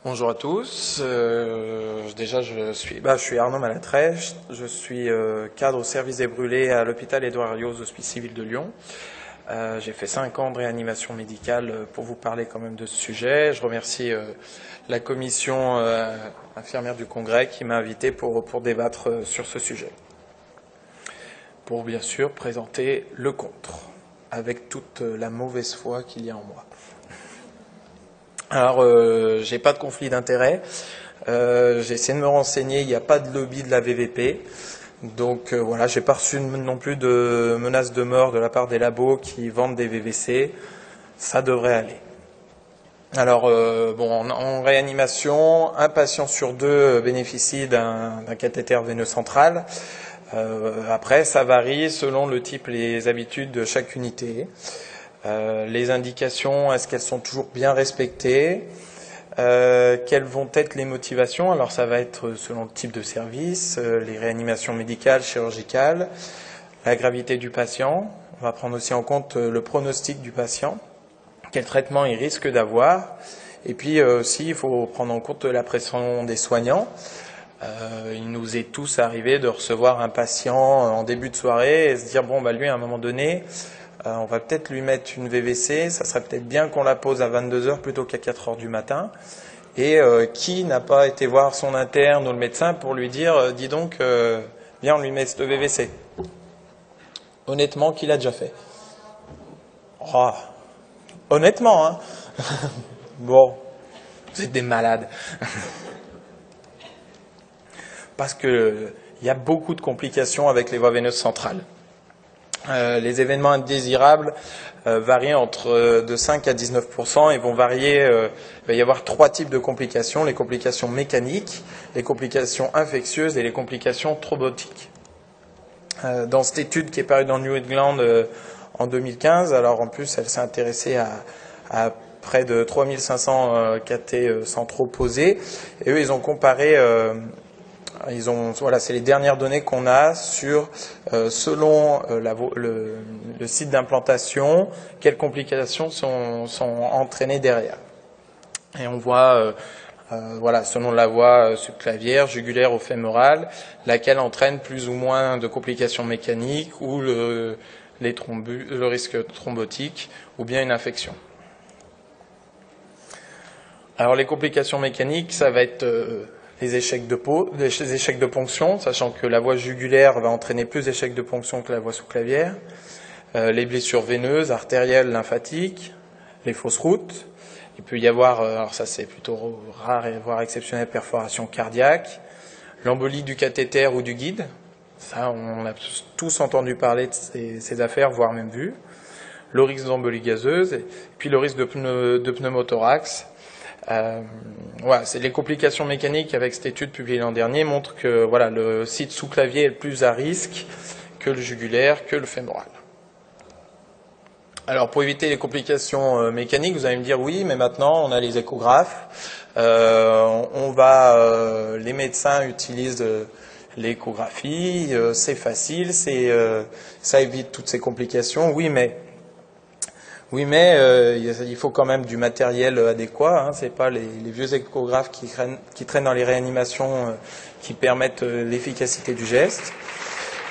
Bonjour à tous. Déjà, je suis Arnaud Malatrèche. Je suis cadre au service des brûlés à l'hôpital Édouard Herriot aux Hospices civils de Lyon. J'ai fait 5 ans de réanimation médicale pour vous parler quand même de ce sujet. Je remercie la commission infirmière du Congrès qui m'a invité pour débattre sur ce sujet. Pour bien sûr présenter le contre, avec toute la mauvaise foi qu'il y a en moi. Alors, j'ai pas de conflit d'intérêts. J'ai essayé de me renseigner. Il n'y a pas de lobby de la VVP. Donc voilà, j'ai pas reçu non plus de menaces de mort de la part des labos qui vendent des VVC. Ça devrait aller. Alors, en réanimation, un patient sur deux bénéficie d'un cathéter veineux central. Après, ça varie selon le type et les habitudes de chaque unité. Les indications, est-ce qu'elles sont toujours bien respectées? Quelles vont être les motivations? Alors ça va être selon le type de service, les réanimations médicales, chirurgicales, la gravité du patient. On va prendre aussi en compte le pronostic du patient, quel traitement il risque d'avoir. Et puis aussi, il faut prendre en compte la pression des soignants. Il nous est tous arrivé de recevoir un patient en début de soirée et se dire, lui, à un moment donné, on va peut-être lui mettre une VVC, ça serait peut-être bien qu'on la pose à 22h plutôt qu'à 4h du matin. Et qui n'a pas été voir son interne ou le médecin pour lui dire, dis donc, viens, on lui met cette VVC. Honnêtement, qui l'a déjà fait? Oh, honnêtement, hein. Bon, vous êtes des malades. Parce que il y a beaucoup de complications avec les voies veineuses centrales. Les événements indésirables varient entre de 5 à 19% et vont varier. Il va y avoir 3 types de complications: les complications mécaniques, les complications infectieuses et les complications thrombotiques. Dans cette étude qui est parue dans New England en 2015, alors en plus elle s'est intéressée à près de 3500 cathés centraux posés, et eux ils ont comparé. C'est les dernières données qu'on a sur, selon le site d'implantation, quelles complications sont entraînées derrière. Et on voit, selon la voie subclavière, jugulaire ou fémorale, laquelle entraîne plus ou moins de complications mécaniques ou le risque thrombotique ou bien une infection. Alors les complications mécaniques, ça va être les échecs de ponction, sachant que la voie jugulaire va entraîner plus d'échecs de ponction que la voie sous-clavière, les blessures veineuses, artérielles, lymphatiques, les fausses routes. Il peut y avoir, alors ça c'est plutôt rare et voire exceptionnel, perforation cardiaque, l'embolie du cathéter ou du guide. Ça, on a tous entendu parler de ces affaires, voire même vu. Le risque d'embolie gazeuse, et puis le risque de pneumothorax. C'est les complications mécaniques avec cette étude publiée l'an dernier montrent que le site sous-clavier est le plus à risque que le jugulaire, que le fémoral. Alors pour éviter les complications mécaniques, vous allez me dire oui, mais maintenant on a les échographes, les médecins utilisent l'échographie, c'est facile, ça évite toutes ces complications. Oui, mais il faut quand même du matériel adéquat. Hein. C'est pas les vieux échographes qui traînent dans les réanimations qui permettent l'efficacité du geste.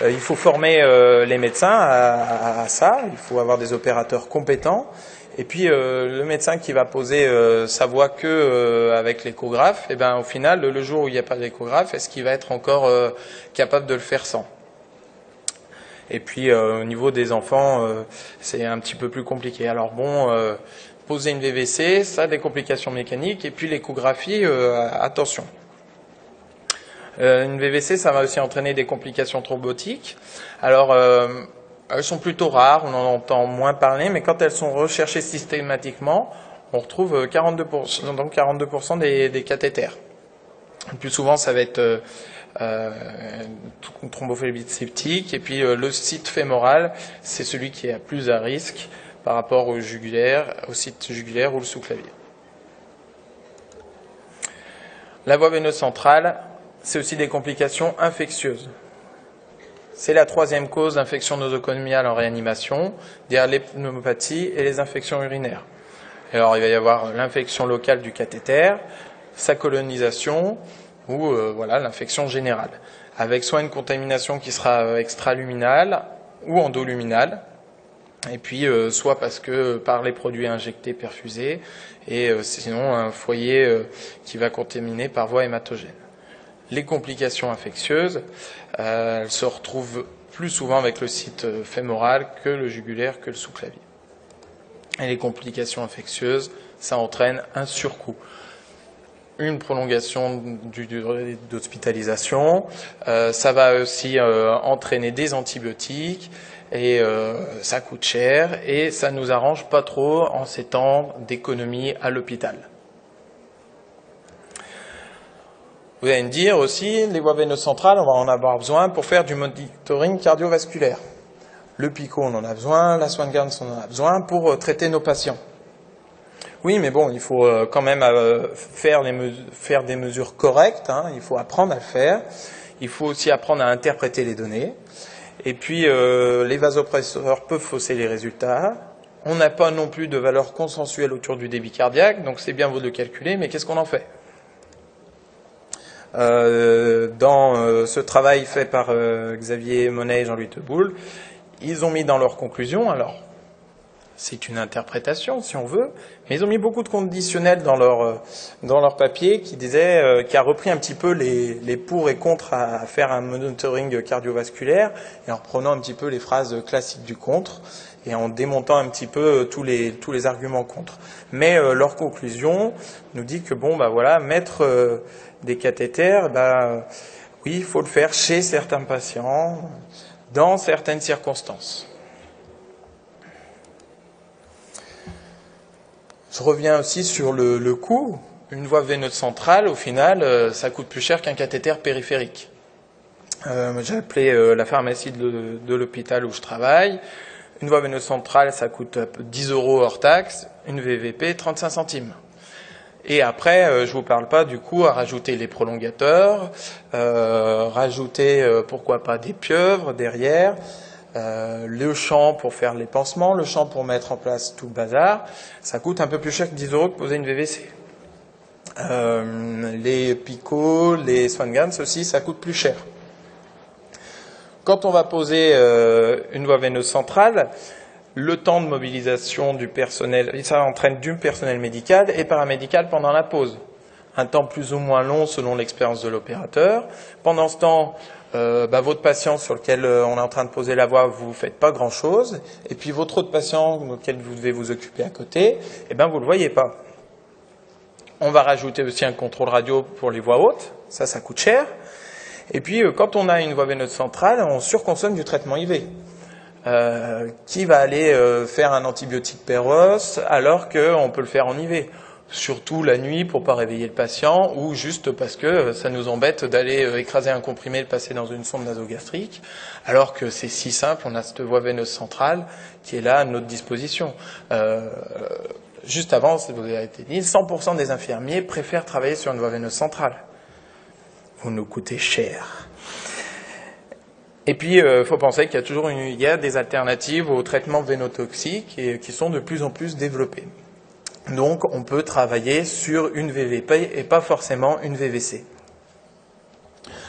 Il faut former les médecins à ça. Il faut avoir des opérateurs compétents. Et puis le médecin qui va poser sa voix que avec l'échographe, au final, le jour où il n'y a pas d'échographe, est-ce qu'il va être encore capable de le faire sans? Et puis au niveau des enfants, c'est un petit peu plus compliqué. Alors poser une VVC, ça a des complications mécaniques. Et puis l'échographie, attention. Une VVC, ça va aussi entraîner des complications thrombotiques. Alors elles sont plutôt rares, on en entend moins parler, mais quand elles sont recherchées systématiquement, on retrouve 42% des cathéters. Le plus souvent, ça va être thrombophlébites septique, et puis le site fémoral, c'est celui qui est plus à risque par rapport au site jugulaire ou le sous-clavier. La voie veineuse centrale, c'est aussi des complications infectieuses. C'est la 3e cause d'infection nosocomiale en réanimation, derrière les pneumopathies et les infections urinaires. Alors il va y avoir l'infection locale du cathéter, sa colonisation ou voilà, l'infection générale, avec soit une contamination qui sera extraluminale ou endoluminale, et puis soit parce que par les produits injectés perfusés, et sinon un foyer qui va contaminer par voie hématogène. Les complications infectieuses, elles se retrouvent plus souvent avec le site fémoral que le jugulaire, que le sous-clavier. Et les complications infectieuses, ça entraîne un surcoût, une prolongation du durée d'hospitalisation, ça va aussi entraîner des antibiotiques, et ça coûte cher, et ça nous arrange pas trop en ces temps d'économie à l'hôpital. Vous allez me dire aussi, les voies veineuses centrales, on va en avoir besoin pour faire du monitoring cardiovasculaire. Le PICO, on en a besoin, la Swan-Ganz, on en a besoin pour traiter nos patients. Oui, mais bon, il faut quand même faire des mesures correctes, hein, il faut apprendre à le faire. Il faut aussi apprendre à interpréter les données. Et puis, les vasopresseurs peuvent fausser les résultats. On n'a pas non plus de valeur consensuelle autour du débit cardiaque, donc c'est bien vous de le calculer, mais qu'est-ce qu'on en fait ? Dans ce travail fait par Xavier Monet et Jean-Louis Teboul, ils ont mis dans leurs conclusions, alors c'est une interprétation si on veut, mais ils ont mis beaucoup de conditionnels dans leur papier qui a repris un petit peu les pour et contre à faire un monitoring cardiovasculaire, et en reprenant un petit peu les phrases classiques du contre et en démontant un petit peu tous les arguments contre. Mais leur conclusion nous dit que bon, bah voilà, mettre des cathéters, oui, il faut le faire chez certains patients, dans certaines circonstances. Je reviens aussi sur le coût. Une voie veineuse centrale, au final, ça coûte plus cher qu'un cathéter périphérique. J'ai appelé la pharmacie de l'hôpital où je travaille. Une voie veineuse centrale, ça coûte 10 € hors taxe. Une VVP, 35 centimes. Et après, je vous parle pas du coup à rajouter les prolongateurs, rajouter pourquoi pas des pieuvres derrière, le champ pour faire les pansements, le champ pour mettre en place tout le bazar. Ça coûte un peu plus cher que 10 € de poser une VVC. Les picots, les Swan-Ganz aussi, ça coûte plus cher. Quand on va poser une voie veineuse centrale, le temps de mobilisation du personnel, ça entraîne du personnel médical et paramédical pendant la pause. Un temps plus ou moins long selon l'expérience de l'opérateur. Pendant ce temps, votre patient sur lequel on est en train de poser la voie, vous ne faites pas grand-chose. Et puis votre autre patient auquel vous devez vous occuper à côté, vous ne le voyez pas. On va rajouter aussi un contrôle radio pour les voies hautes. Ça coûte cher. Et puis, quand on a une voie veineuse centrale, on surconsomme du traitement IV. Qui va aller faire un antibiotique péros alors qu'on peut le faire en IV, surtout la nuit pour pas réveiller le patient ou juste parce que ça nous embête d'aller écraser un comprimé et le passer dans une sonde nasogastrique, alors que c'est si simple, on a cette voie veineuse centrale qui est là à notre disposition. Juste avant, ça vous a été dit, 100% des infirmiers préfèrent travailler sur une voie veineuse centrale. Vous nous coûtez cher. Et puis, faut penser qu'il y a des alternatives aux traitements vénotoxiques et qui sont de plus en plus développées. Donc, on peut travailler sur une VVP et pas forcément une VVC.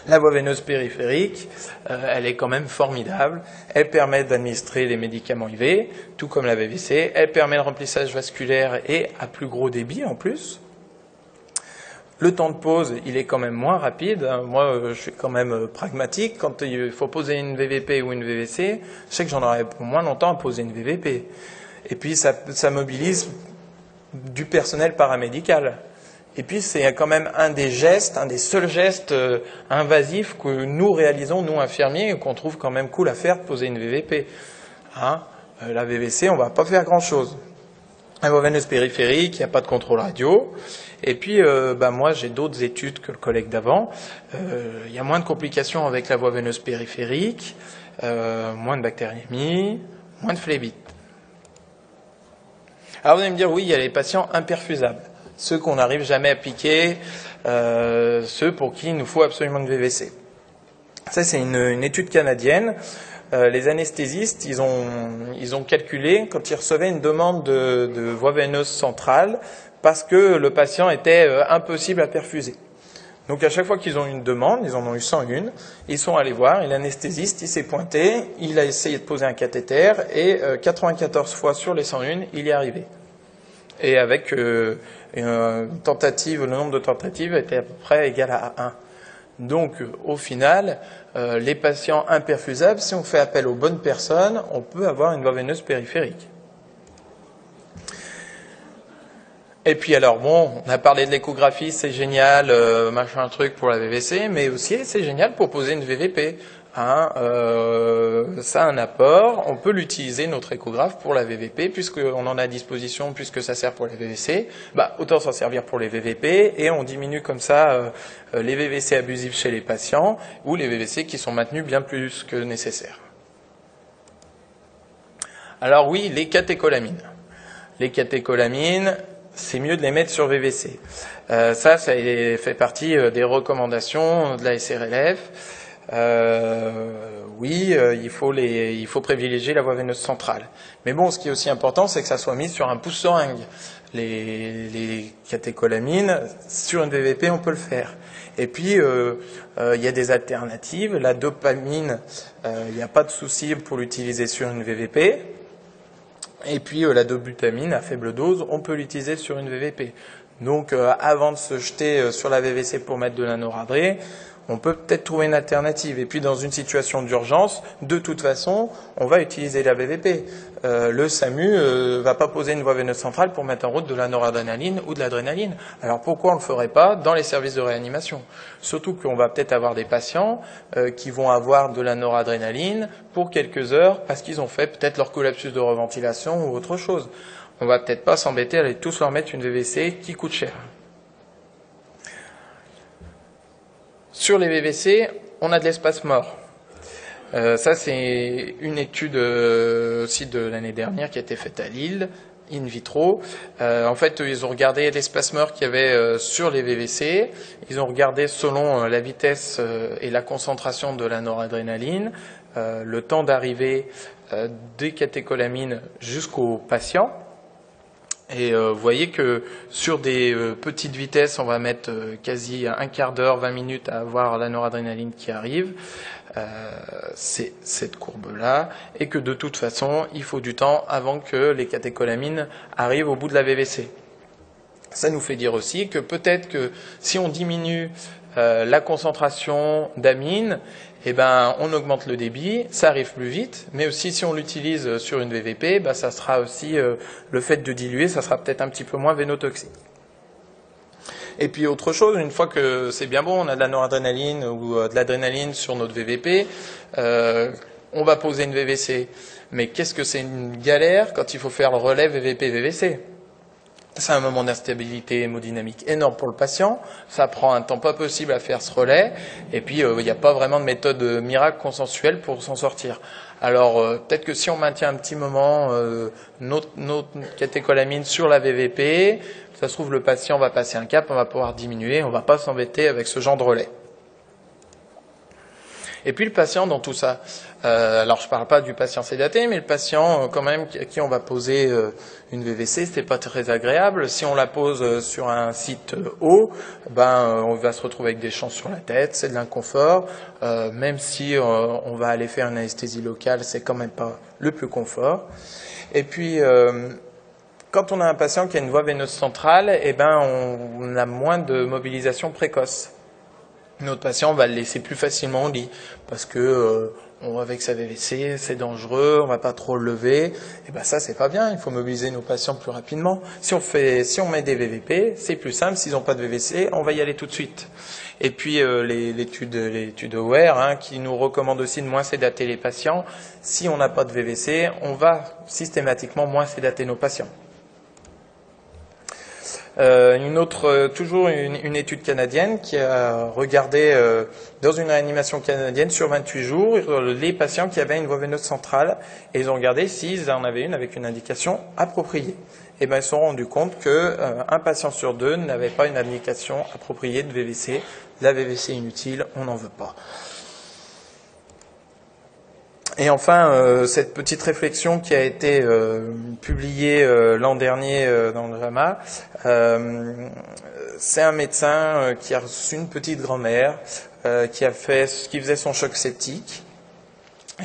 La voie veineuse périphérique, elle est quand même formidable. Elle permet d'administrer les médicaments IV, tout comme la VVC. Elle permet le remplissage vasculaire et à plus gros débit en plus. Le temps de pause, il est quand même moins rapide. Moi, je suis quand même pragmatique. Quand il faut poser une VVP ou une VVC, je sais que j'en aurai pour moins longtemps à poser une VVP. Et puis, ça mobilise du personnel paramédical. Et puis, c'est quand même un des seuls gestes invasifs que nous réalisons, nous infirmiers, et qu'on trouve quand même cool à faire, de poser une VVP. La VVC, on va pas faire grand-chose. La voie veineuse périphérique, il n'y a pas de contrôle radio. Et puis, moi, j'ai d'autres études que le collègue d'avant. Il y a moins de complications avec la voie veineuse périphérique, moins de bactériémie, moins de phlébite. Alors, vous allez me dire, oui, il y a les patients imperfusables, ceux qu'on n'arrive jamais à piquer, ceux pour qui il nous faut absolument une VVC. Ça, c'est une étude canadienne. Les anesthésistes, ils ont calculé, quand ils recevaient une demande de voie veineuse centrale parce que le patient était impossible à perfuser. Donc à chaque fois qu'ils ont eu une demande, ils en ont eu 101, ils sont allés voir, et l'anesthésiste, il s'est pointé, il a essayé de poser un cathéter, et 94 fois sur les 101, il y est arrivé. Et avec une tentative, le nombre de tentatives était à peu près égal à 1. Donc au final, les patients imperfusables, si on fait appel aux bonnes personnes, on peut avoir une voie veineuse périphérique. Et puis alors bon, on a parlé de l'échographie, c'est génial, machin truc pour la VVC, mais aussi c'est génial pour poser une VVP. Hein, ça a un apport, on peut l'utiliser notre échographe pour la VVP, puisqu'on en a à disposition, puisque ça sert pour les VVC, autant s'en servir pour les VVP, et on diminue comme ça les VVC abusifs chez les patients, ou les VVC qui sont maintenus bien plus que nécessaire. Alors oui, les catécholamines. Les catécholamines, c'est mieux de les mettre sur VVC. Ça fait partie des recommandations de la SRLF. Oui, il faut privilégier la voie veineuse centrale. Mais bon, ce qui est aussi important, c'est que ça soit mis sur un pouce-seringue. Les catécholamines, sur une VVP, on peut le faire. Et puis, il y a des alternatives. La dopamine, il n'y a pas de souci pour l'utiliser sur une VVP. Et puis la dobutamine à faible dose, on peut l'utiliser sur une VVP. Donc avant de se jeter sur la VVC pour mettre de la noradré, on peut peut-être trouver une alternative. Et puis dans une situation d'urgence, de toute façon, on va utiliser la VVP. Le SAMU va pas poser une voie veineuse centrale pour mettre en route de la noradrénaline ou de l'adrénaline. Alors pourquoi on le ferait pas dans les services de réanimation? Surtout qu'on va peut-être avoir des patients qui vont avoir de la noradrénaline pour quelques heures parce qu'ils ont fait peut-être leur collapsus de reventilation ou autre chose. On va peut-être pas s'embêter à aller tous leur mettre une VVC qui coûte cher. Sur les VVC, on a de l'espace mort. Ça, c'est une étude aussi de l'année dernière qui a été faite à Lille, in vitro. En fait, ils ont regardé l'espace mort qu'il y avait sur les VVC. Ils ont regardé selon la vitesse et la concentration de la noradrénaline, le temps d'arrivée des catécholamines jusqu'au patient. Et vous voyez que sur des petites vitesses, on va mettre quasi un quart d'heure, 20 minutes à avoir la noradrénaline qui arrive. C'est cette courbe-là. Et que de toute façon, il faut du temps avant que les catécholamines arrivent au bout de la VVC. Ça nous fait dire aussi que peut-être que si on diminue la concentration d'amine, on augmente le débit, ça arrive plus vite, mais aussi si on l'utilise sur une VVP, ça sera aussi le fait de diluer, ça sera peut-être un petit peu moins vénotoxique. Et puis autre chose, une fois que c'est bien bon, on a de la noradrénaline ou de l'adrénaline sur notre VVP, on va poser une VVC. Mais qu'est-ce que c'est une galère quand il faut faire le relais VVP-VVC ? C'est un moment d'instabilité hémodynamique énorme pour le patient. Ça prend un temps pas possible à faire ce relais. Et puis, il n'y a pas vraiment de méthode miracle consensuelle pour s'en sortir. Alors, peut-être que si on maintient un petit moment notre catécholamine sur la VVP, ça se trouve, le patient va passer un cap, on va pouvoir diminuer, on ne va pas s'embêter avec ce genre de relais. Et puis le patient dans tout ça, alors je ne parle pas du patient sédaté, mais le patient quand même à qui on va poser une VVC, c'est pas très agréable. Si on la pose sur un site haut, on va se retrouver avec des chances sur la tête, c'est de l'inconfort. Même si on va aller faire une anesthésie locale, c'est quand même pas le plus confort. Et puis quand on a un patient qui a une voie veineuse centrale, on a moins de mobilisation précoce. Notre patient, on va le laisser plus facilement au lit parce que avec sa VVC, c'est dangereux, on va pas trop le lever. Et ça, c'est pas bien. Il faut mobiliser nos patients plus rapidement. Si on met des VVP, c'est plus simple. S'ils n'ont pas de VVC, on va y aller tout de suite. Et puis l'étude AWARE qui nous recommande aussi de moins sédater les patients. Si on n'a pas de VVC, on va systématiquement moins sédater nos patients. Toujours une étude canadienne qui a regardé dans une réanimation canadienne sur 28 jours les patients qui avaient une voie veineuse centrale et ils ont regardé s'ils en avaient une avec une indication appropriée. Et ils se sont rendus compte qu'un patient sur deux n'avait pas une indication appropriée de VVC. La VVC inutile, on n'en veut pas. Et enfin, cette petite réflexion qui a été publiée l'an dernier dans le JAMA, c'est un médecin qui a reçu une petite grand-mère qui faisait son choc septique,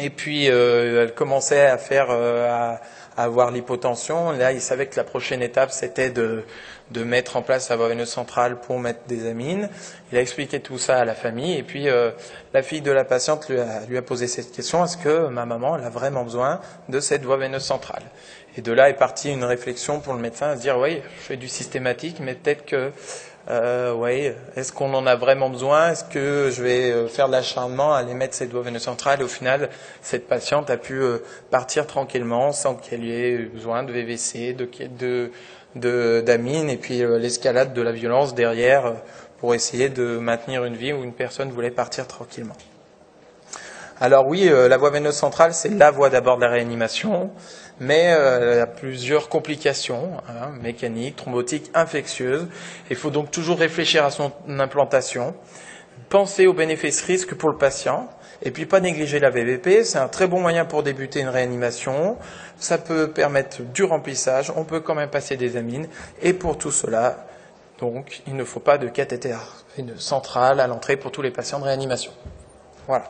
et puis elle commençait à avoir l'hypotension. Là, il savait que la prochaine étape, c'était de mettre en place la voie veineuse centrale pour mettre des amines. Il a expliqué tout ça à la famille, et puis la fille de la patiente lui a posé cette question: est-ce que ma maman, elle a vraiment besoin de cette voie veineuse centrale? Et de là est partie une réflexion pour le médecin à se dire: oui, je fais du systématique, mais peut-être que est-ce qu'on en a vraiment besoin? Est-ce que je vais faire de l'acharnement à aller mettre cette voie veineuse centrale? Et au final, cette patiente a pu partir tranquillement sans qu'elle ait eu besoin de VVC, d'amine, et puis l'escalade de la violence derrière pour essayer de maintenir une vie où une personne voulait partir tranquillement. Alors oui, la voie veineuse centrale, c'est la voie d'abord de la réanimation, mais il y a plusieurs complications, mécaniques, thrombotiques, infectieuses. Il faut donc toujours réfléchir à son implantation, penser aux bénéfices-risques pour le patient, et puis pas négliger la VVP. C'est un très bon moyen pour débuter une réanimation. Ça peut permettre du remplissage, on peut quand même passer des amines, et pour tout cela, donc, il ne faut pas de cathéter veineux central à l'entrée pour tous les patients de réanimation. Voilà.